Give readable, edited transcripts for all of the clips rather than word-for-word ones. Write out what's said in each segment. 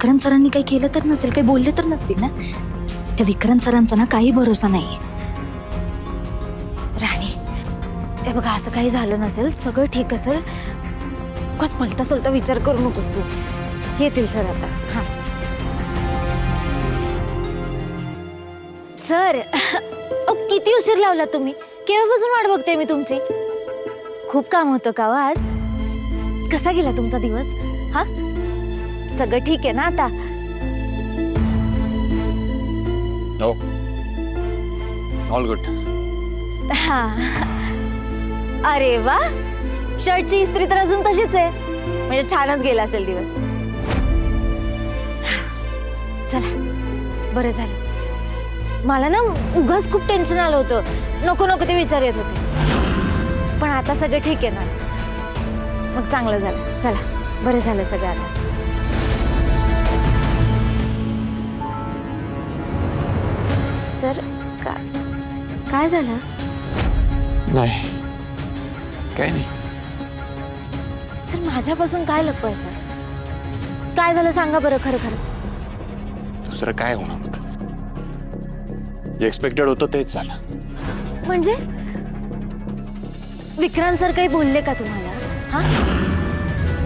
विक्रांत सरांनी काही केलं तर नसेल, काही बोलले तर नसतील ना? त्या विक्रांत सरांचा ना काही भरोसा नाही. राणी, हे बघा, असं काही झालं नसेल, सगळं ठीक असेल. कस भलता सलता विचार करू नकोस तू. येतील सर आता. हा सर, किती उशीर लावला तुम्ही? केव्हापासून वाट बघते मी तुमची. खूप काम होतं का आज? कसा गेला तुमचा दिवस? हा, सगळं ठीक आहे ना आता? हो, ऑल गुड. हा, अरे वा, शर्टची इस्त्री तर अजून तशीच आहे, म्हणजे छानच गेला असेल दिवस. चला, बरं झालं. मला ना उगाच खूप टेन्शन आलं होतं. नको नको ते विचार येत होते, पण आता सगळं ठीक आहे ना? मग चांगलं झालं. चला, बरं झालं सगळं आता. सर, काय झालं? नाही, काही नाही. सर, माझ्यापासून काय लपवायचं? काय झालं सांगा बरं खरं खरं. दुसरं काय होणार होतं? जे एक्सपेक्टेड होतं तेच झालं. म्हणजे विक्रांत सर काही बोलले का तुम्हाला? हा,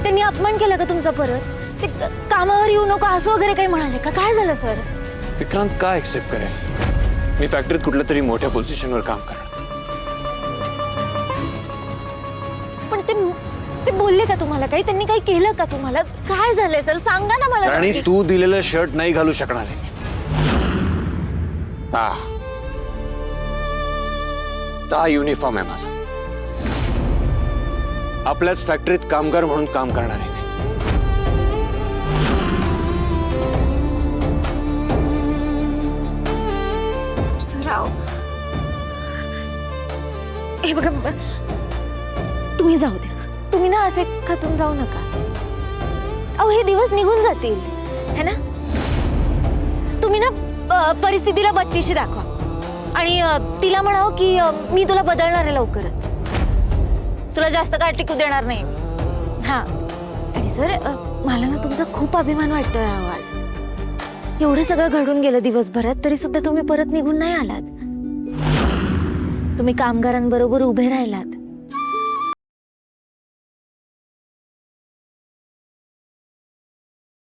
त्यांनी अपमान केला का तुमचा परत? ते कामावर येऊ नको असं वगैरे काही म्हणाले का? काय झालं सर? विक्रांत का एक्सेप्ट करेल? मी फॅक्टरीत कुठल्या तरी मोठ्या पोझिशनवर काम करणार. पण ते बोलले का तुम्हाला काही? त्यांनी काही केलं का तुम्हाला? काय झालंय सर, सांगा ना मला. आणि तू दिलेलं शर्ट नाही घालू शकणार आहे. हा युनिफॉर्म आहे माझा. आपल्याच फॅक्टरीत कामगार म्हणून काम करणार आहे. सराव, हे बघा, तुम्ही जाऊ द्या. तुम्ही ना असे खचून जाऊ नका. अहो, हे दिवस निघून जातील, है ना? तुम्ही ना परिस्थितीला बत्तीशी दाखवा आणि तिला म्हणावं की मी तुला बदलणार आहे लवकरच, तुला जास्त काळ टिकू देणार नाही. हा, आणि सर, मला ना तुमचा खूप अभिमान वाटतोय आवाज. एवढं सगळं घडून गेलं दिवसभरात, तरी सुद्धा तुम्ही परत निघून नाही आलात. तुम्ही कामगारांबरोबर उभे राहिलात.